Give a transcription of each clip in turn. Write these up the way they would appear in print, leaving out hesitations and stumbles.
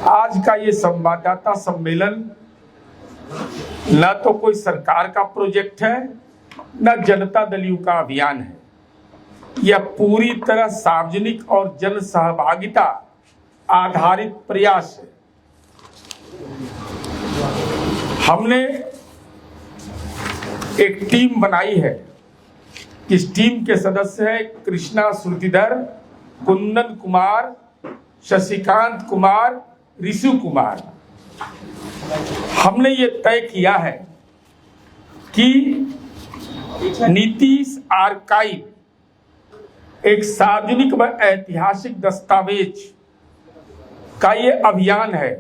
आज का ये संवाददाता सम्मेलन न तो कोई सरकार का प्रोजेक्ट है, न जनता दल यू का अभियान है। यह पूरी तरह सार्वजनिक और जन सहभागिता आधारित प्रयास है। हमने एक टीम बनाई है। इस टीम के सदस्य हैं कृष्णा श्रुतिधर, कुंदन कुमार, शशिकांत कुमार, ऋषु कुमार। हमने ये तय किया है कि नीतीश आर्काइव एक सार्वजनिक व ऐतिहासिक दस्तावेज का ये अभियान है।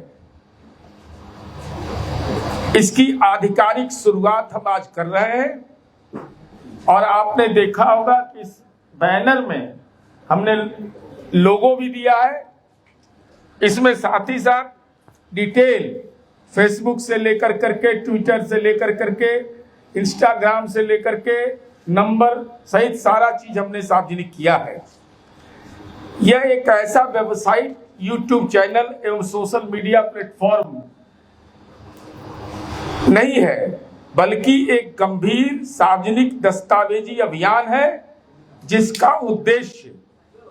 इसकी आधिकारिक शुरुआत हम आज कर रहे हैं और आपने देखा होगा कि इस बैनर में हमने लोगो भी दिया है। इसमें साथ ही साथ डिटेल फेसबुक से लेकर करके, ट्विटर से लेकर करके, इंस्टाग्राम से लेकर के नंबर सहित सारा चीज हमने सार्वजनिक किया है। यह एक ऐसा वेबसाइट, यूट्यूब चैनल एवं सोशल मीडिया प्लेटफॉर्म नहीं है, बल्कि एक गंभीर सार्वजनिक दस्तावेजी अभियान है जिसका उद्देश्य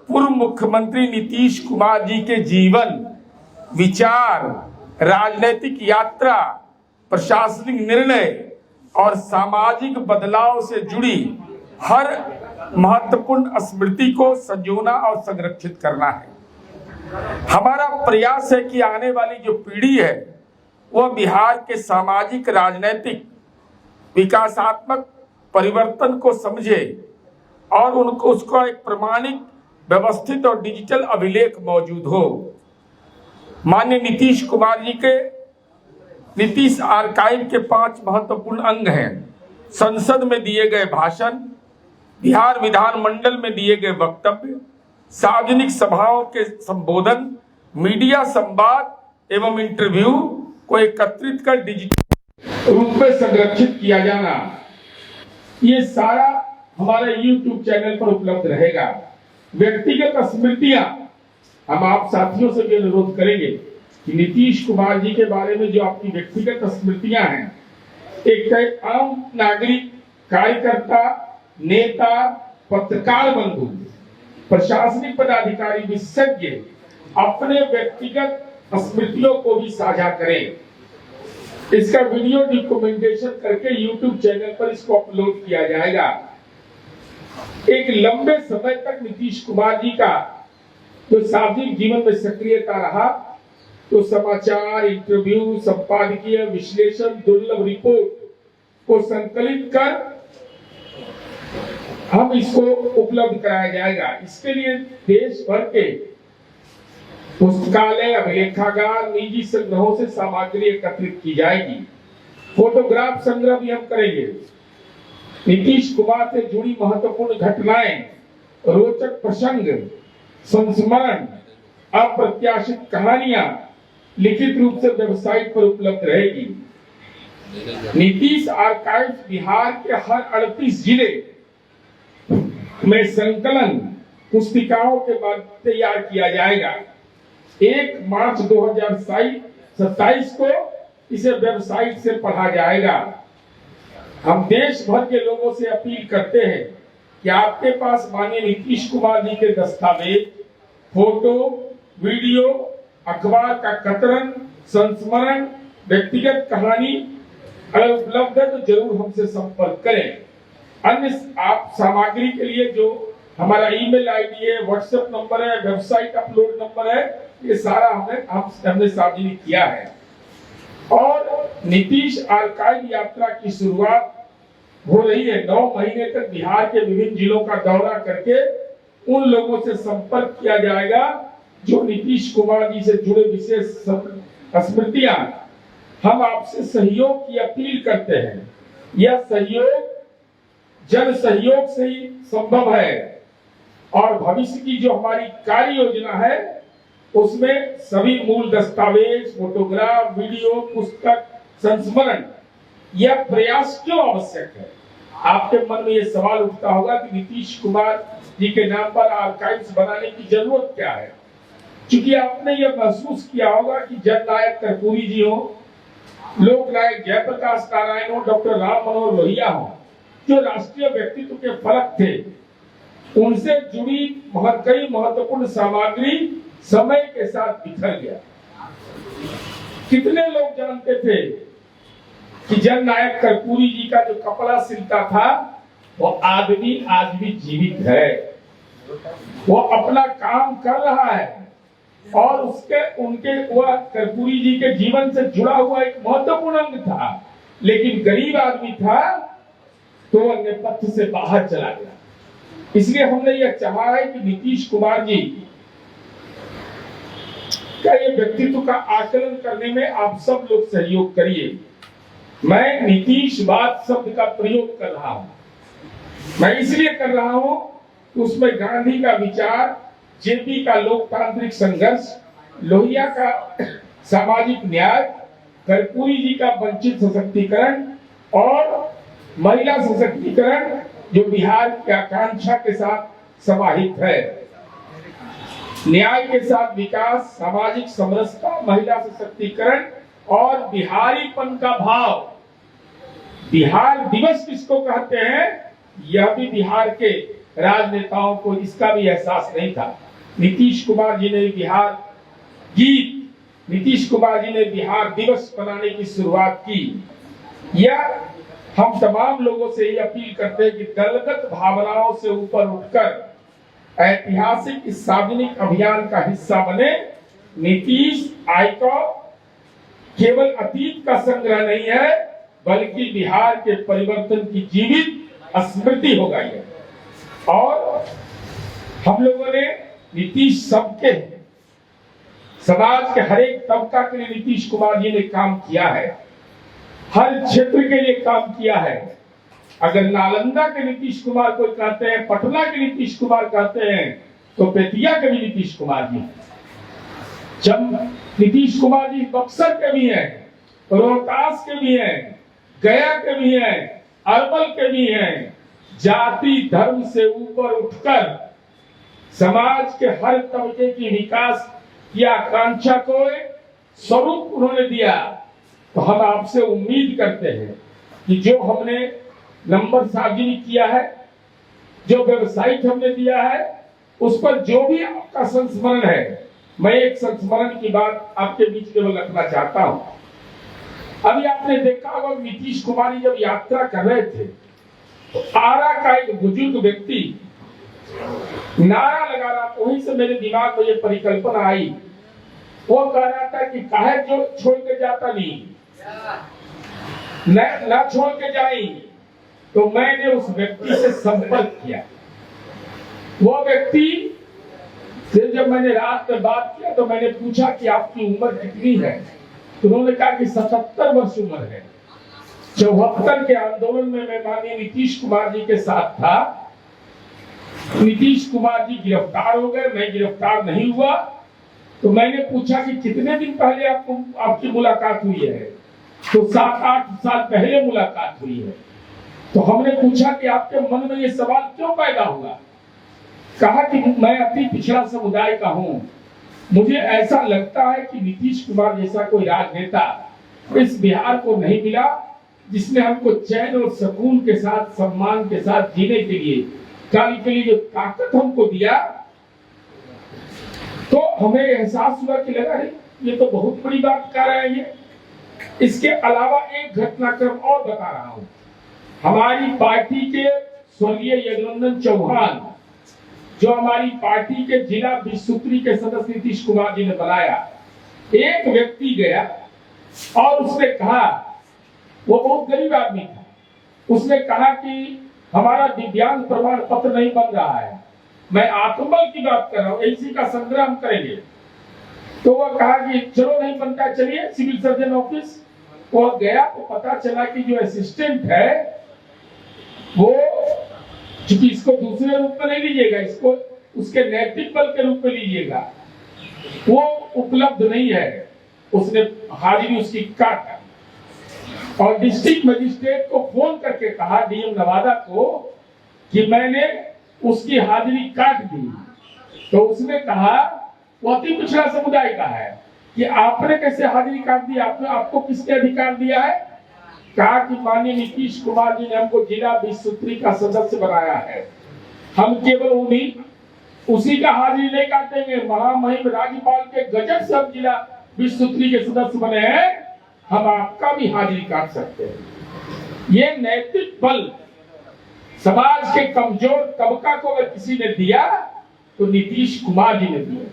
पूर्व मुख्यमंत्री नीतीश कुमार जी के जीवन, विचार, राजनीतिक यात्रा, प्रशासनिक निर्णय और सामाजिक बदलाव से जुड़ी हर महत्वपूर्ण स्मृति को संजोना और संरक्षित करना है। हमारा प्रयास है कि आने वाली जो पीढ़ी है वह बिहार के सामाजिक, राजनीतिक, विकासात्मक परिवर्तन को समझे और उनको उसका एक प्रमाणिक, व्यवस्थित और डिजिटल अभिलेख मौजूद हो। माननीय नीतीश कुमार जी के नीतीश आर्काइव के 5 महत्वपूर्ण अंग हैं। संसद में दिए गए भाषण, बिहार विधानमंडल में दिए गए वक्तव्य, सार्वजनिक सभाओं के संबोधन, मीडिया संवाद एवं इंटरव्यू को एकत्रित कर डिजिटल रूप में संरक्षित किया जाना। ये सारा हमारे YouTube चैनल पर उपलब्ध रहेगा। व्यक्तिगत स्मृतियां, हम आप साथियों से भी अनुरोध करेंगे कि नीतीश कुमार जी के बारे में जो आपकी व्यक्तिगत स्मृतियां हैं, एक आम नागरिक, कार्यकर्ता, नेता, पत्रकार बंधु, प्रशासनिक पदाधिकारी, विशेषज्ञ अपने व्यक्तिगत स्मृतियों को भी साझा करें। इसका वीडियो डॉक्यूमेंटेशन करके YouTube चैनल पर इसको अपलोड किया जाएगा। एक लंबे समय तक नीतीश कुमार जी का जो सार्वजनिक जीवन में सक्रियता रहा, तो समाचार, इंटरव्यू, संपादकीय विश्लेषण, दुर्लभ रिपोर्ट को संकलित कर हम इसको उपलब्ध कराया जाएगा। इसके लिए देश भर के पुस्तकालय, अभिलेखागार, निजी संग्रहों से सामग्री एकत्रित की जाएगी। फोटोग्राफ संग्रह भी हम करेंगे। नीतीश कुमार से जुड़ी महत्वपूर्ण घटनाएं, रोचक प्रसंग, संस्मरण, अप्रत्याशित कहानियां लिखित रूप से वेबसाइट पर उपलब्ध रहेगी। नीतीश आर्काइव बिहार के हर 38 जिले में संकलन पुस्तिकाओं के बाद तैयार किया जाएगा। 1 मार्च 2027 को इसे वेबसाइट से पढ़ा जाएगा। हम देश भर के लोगों से अपील करते हैं कि आपके पास माननीय नीतीश कुमार जी के दस्तावेज, फोटो, वीडियो, अखबार का कतरन, संस्मरण, व्यक्तिगत कहानी अगर उपलब्ध है तो जरूर हमसे संपर्क करें। अन्य आप सामग्री के लिए जो हमारा ईमेल आईडी है, व्हाट्सएप नंबर है, वेबसाइट अपलोड नंबर है, ये सारा हमने सार्वजनिक किया है। और नीतीश आर्काइव यात्रा की शुरुआत हो रही है। 9 महीने तक बिहार के विभिन्न जिलों का दौरा करके उन लोगों से संपर्क किया जाएगा जो नीतीश कुमार जी से जुड़े विशेष स्मृतियां। हम आपसे सहयोग की अपील करते हैं। यह सहयोग जन सहयोग से ही संभव है और भविष्य की जो हमारी कार्य योजना है उसमें सभी मूल दस्तावेज, फोटोग्राफ, वीडियो, पुस्तक, संस्मरण, यह प्रयास क्यों आवश्यक है? आपके मन में यह सवाल उठता होगा कि नीतीश कुमार जी के नाम पर आर्काइव्स बनाने की जरूरत क्या है? चूंकि आपने यह महसूस किया होगा कि जननायक कर्पूरी जी हो, लोकनायक जयप्रकाश नारायण हो, डॉक्टर राम मनोहर लोहिया हो, जो राष्ट्रीय व्यक्तित्व के फलक थे, उनसे जुड़ी कई महत्वपूर्ण सामग्री समय के साथ बिखर गया। कितने लोग जानते थे कि जननायक कर्पूरी जी का जो कपड़ा सिलता था वो आदमी आज भी जीवित है, वो अपना काम कर रहा है और वह कर्पूरी जी के जीवन से जुड़ा हुआ एक महत्वपूर्ण अंग था, लेकिन गरीब आदमी था तो वह नेपथ्य से बाहर चला गया। इसलिए हमने यह चाहा है कि नीतीश कुमार जी का ये व्यक्तित्व का आकलन करने में आप सब लोग सहयोग करिए। मैं नीतीशवाद शब्द का प्रयोग कर रहा हूं, मैं इसलिए कर रहा हूं कि उसमें गांधी का विचार, जेपी का लोकतांत्रिक संघर्ष, लोहिया का सामाजिक न्याय, कर्पूरी जी का वंचित सशक्तिकरण और महिला सशक्तिकरण जो बिहार की आकांक्षा के साथ समाहित है, न्याय के साथ विकास, सामाजिक समरसता, महिला सशक्तिकरण और बिहारीपन का भाव। बिहार दिवस किसको कहते हैं, यह भी बिहार के राजनेताओं को इसका भी एहसास नहीं था। नीतीश कुमार जी ने बिहार गीत, नीतीश कुमार जी ने बिहार दिवस मनाने की शुरुआत की। यह हम तमाम लोगों से ये अपील करते हैं कि दलगत भावनाओं से ऊपर उठकर ऐतिहासिक इस सार्वजनिक अभियान का हिस्सा बने। नीतीश आइकॉन केवल अतीत का संग्रह नहीं है, बल्कि बिहार के परिवर्तन की जीवित स्मृति होगा ये। और हम लोगों ने नीतीश सबके, समाज के हर एक तबका के लिए नीतीश कुमार जी ने काम किया है, हर क्षेत्र के लिए काम किया है। अगर नालंदा के नीतीश कुमार कोई कहते हैं, पटना के नीतीश कुमार कहते हैं, तो बेतिया के भी नीतीश कुमार जी, जब नीतीश कुमार जी बक्सर के भी हैं, रोहतास के भी हैं, गया के भी हैं, अरवल के भी हैं। जाति धर्म से ऊपर उठकर समाज के हर तबके की विकास की आकांक्षा को स्वरूप उन्होंने दिया। तो हम आपसे उम्मीद करते हैं कि जो हमने नंबर सार्वजनिक किया है, जो वेबसाइट हमने दिया है, उस पर जो भी आपका संस्मरण है, मैं एक संस्मरण की बात आपके बीच में रखना चाहता हूं। अभी आपने देखा होगा नीतीश कुमार जब यात्रा कर रहे थे तो आरा का एक बुजुर्ग व्यक्ति नारा लगा रहा था, वहीं से मेरे दिमाग में ये परिकल्पना आई। वो कह रहा था कि काहे जो छोड़ के जाता नहीं, न छोड़ के जाई। तो मैंने उस व्यक्ति से संपर्क किया। वो व्यक्ति से जब मैंने रात में बात किया तो मैंने पूछा कि आपकी उम्र कितनी है, तो उन्होंने कहा कि 77 वर्ष उम्र है। 74 के आंदोलन में मैं माननीय नीतीश कुमार जी के साथ था। नीतीश कुमार जी गिरफ्तार हो गए, मैं गिरफ्तार नहीं हुआ। तो मैंने पूछा कि कितने दिन पहले आपकी मुलाकात हुई है, तो 7-8 साल पहले मुलाकात हुई है। तो हमने पूछा कि आपके मन में ये सवाल क्यों पैदा हुआ। कहा कि मैं अति पिछड़ा समुदाय का हूँ, मुझे ऐसा लगता है कि नीतीश कुमार जैसा कोई राजनेता इस बिहार को नहीं मिला जिसने हमको चैन और सुकून के साथ, सम्मान के साथ जीने के लिए, कल के लिए जो ताकत हमको दिया। तो हमें एहसास हुआ कि लगा ये तो बहुत बड़ी बात कर रहे हैं ये। इसके अलावा एक घटनाक्रम और बता रहा हूं। हमारी पार्टी के स्वर्गीय यदुनंदन चौहान, जो हमारी पार्टी के जिला विसूत्री के सदस्य नीतीश कुमार जी ने बनाया, एक व्यक्ति गया और उसने कहा, वो बहुत गरीब आदमी था, उसने कहा कि हमारा दिव्यांग प्रमाण पत्र नहीं बन रहा है। मैं आत्मबल की बात कर रहा हूँ, इसी का संग्रह हम करेंगे। तो वह कहा कि चलो नहीं बनता, चलिए सिविल सर्जन ऑफिस। वो गया तो पता चला कि जो असिस्टेंट है वो, क्योंकि इसको दूसरे रूप में नहीं लीजिएगा, इसको उसके नैतिक बल के रूप में लीजिएगा, वो उपलब्ध नहीं है। उसने हाजिरी उसकी काटा और डिस्ट्रिक्ट मजिस्ट्रेट को फोन करके कहा, डीएम नवादा को, कि मैंने उसकी हाजिरी काट दी। तो उसने कहा वो अति पिछड़ा समुदाय का है कि आपने कैसे हाजिरी काट दी, आपको किसने अधिकार दिया है? कहा कि माननीय नीतीश कुमार जी ने हमको जिला 20 सूत्री का सदस्य बनाया है, हम केवल उसी का हाजिरी नहीं काटेंगे, महामहिम राज्यपाल के गजब से हम जिला 20 सूत्री के सदस्य बने हैं, हम आपका भी हाजिरी काट सकते हैं। ये नैतिक बल समाज के कमजोर तबका को अगर किसी ने दिया तो नीतीश कुमार जी ने दिया।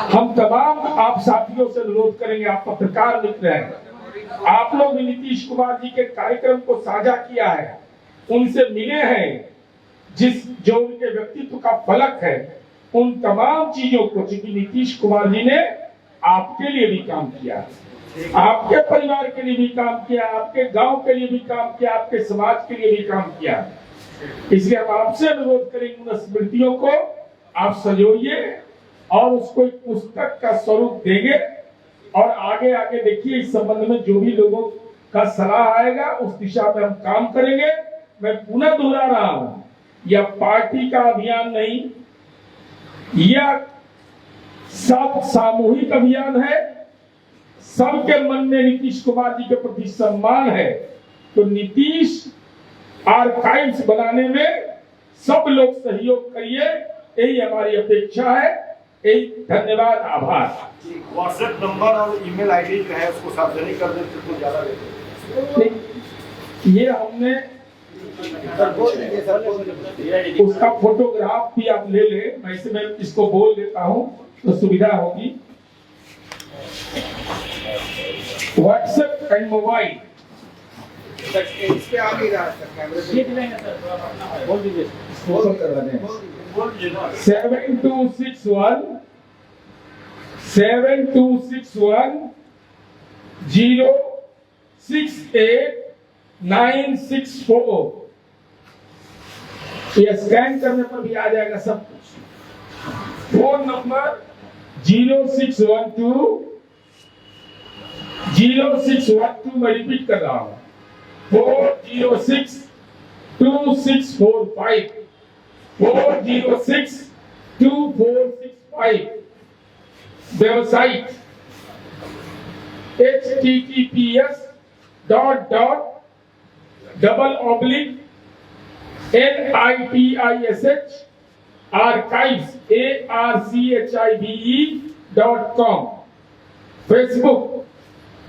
हम तमाम आप साथियों से अनुरोध करेंगे, आप पत्रकार मित्र हैं, आप लोग भी नीतीश कुमार जी के कार्यक्रम को साझा किया है, उनसे मिले हैं, जो उनके व्यक्तित्व का फलक है, उन तमाम चीजों को, क्योंकि नीतीश कुमार जी ने आपके लिए भी काम किया, आपके परिवार के लिए भी काम किया, आपके गांव के लिए भी काम किया, आपके समाज के लिए भी काम किया। इसलिए हम आपसे अनुरोध करेंगे, उन स्मृतियों को आप सजोइए और उसको एक पुस्तक का स्वरूप देंगे और आगे आगे देखिए इस संबंध में जो भी लोगों का सलाह आएगा उस दिशा में हम काम करेंगे। मैं पुनः दोहरा रहा हूं, यह पार्टी का अभियान नहीं, यह सब सामूहिक अभियान है। सबके मन में नीतीश कुमार जी के प्रति सम्मान है, तो नीतीश आर्काइव्स बनाने में सब लोग सहयोग करिए, यही हमारी अपेक्षा है। यही धन्यवाद, आभार। व्हाट्सएप नंबर और ईमेल आईडी जो है उसको सार्वजनिक कर देते तो ज्यादा बेहतर। ये हमने उसका फोटोग्राफ भी आप ले ले, मैं इसको बोल देता हूँ तो सुविधा होगी। व्हाट्सएप एंड मोबाइल इस पे आ नहीं रहा सर, कैमरे पे बोल दीजिए, 7261 068-964। ये स्कैन करने पर भी आ जाएगा सब कुछ। फोन नंबर 0612 मैं रिपीट कर रहा हूँ, 406-2645 406-2465। Website https://NITISH archives.com। Facebook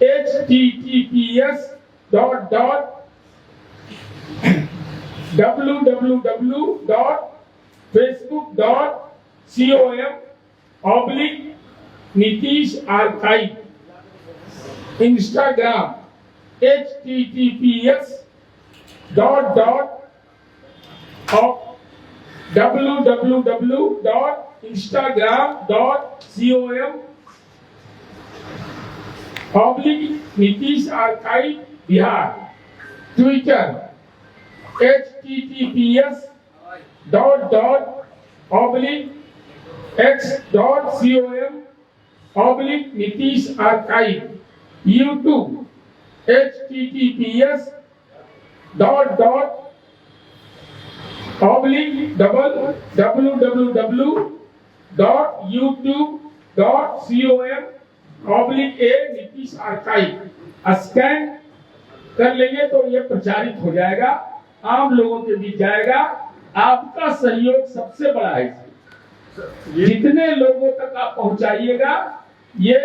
https://www.facebook.com/Nitish Archive। Instagram https://www.instagram.com/Nitish Archive Bihar. Twitter https://x.com/Nitish Archive। YouTube https://www.youtube.com/Nitish Archive। Scan कर लेंगे तो ये प्रचारित हो जाएगा, आम लोगों के बीच जाएगा। आपका सहयोग सबसे बड़ा है, जितने लोगों तक आप पहुंचाइएगा, ये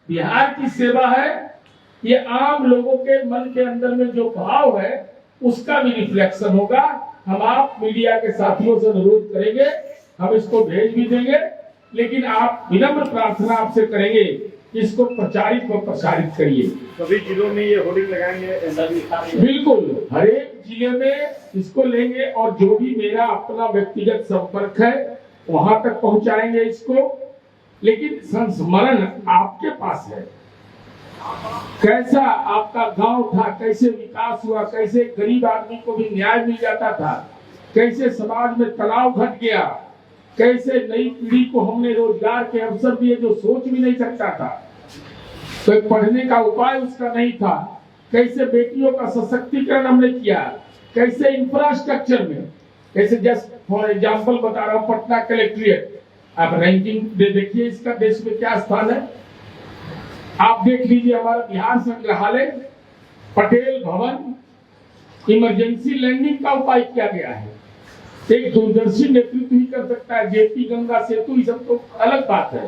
बिहार की सेवा है, ये आम लोगों के मन के अंदर में जो भाव है उसका भी रिफ्लेक्शन होगा। हम आप मीडिया के साथियों से अनुरोध करेंगे, हम इसको भेज भी देंगे, लेकिन आप विनम्र प्रार्थना आपसे करेंगे कि इसको प्रचारित व प्रसारित करिए। सभी जिलों में ये होर्डिंग लगाएंगे? बिल्कुल, हर एक जिले में इसको लेंगे और जो भी मेरा अपना व्यक्तिगत संपर्क है वहां तक पहुंचाएंगे इसको। लेकिन संस्मरण आपके पास है, कैसा आपका गांव था, कैसे विकास हुआ, कैसे गरीब आदमी को भी न्याय मिल जाता था, कैसे समाज में तनाव घट गया, कैसे नई पीढ़ी को हमने रोजगार के अवसर दिए जो सोच भी नहीं सकता था, कोई पढ़ने का उपाय उसका नहीं था, कैसे बेटियों का सशक्तिकरण हमने किया, कैसे इंफ्रास्ट्रक्चर में, कैसे जस्ट फॉर एग्जाम्पल बता रहा हूँ, पटना कलेक्ट्रेट आप रैंकिंग देखिए इसका देश में क्या स्थान है। आप देख लीजिए हमारा बिहार संग्रहालय, पटेल भवन, इमरजेंसी लैंडिंग का उपाय किया गया है। एक दूरदर्शी नेतृत्व ही कर सकता है। जेपी गंगा सेतु, ये सब तो अलग बात है।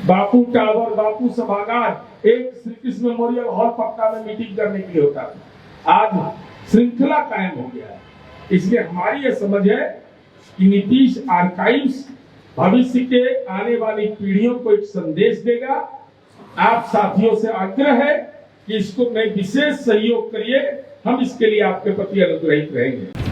बापू टावर, बापू सभागार, एक श्री कृष्ण मेमोरियल हॉल पटना में मीटिंग करने के लिए होता था, आज श्रृंखला कायम हो गया है। इसलिए हमारी यह समझ है कि नीतीश आर्काइव्स भविष्य के आने वाली पीढ़ियों को एक संदेश देगा। आप साथियों से आग्रह है कि इसको में विशेष सहयोग करिए, हम इसके लिए आपके प्रति अनुग्रहित रहेंगे।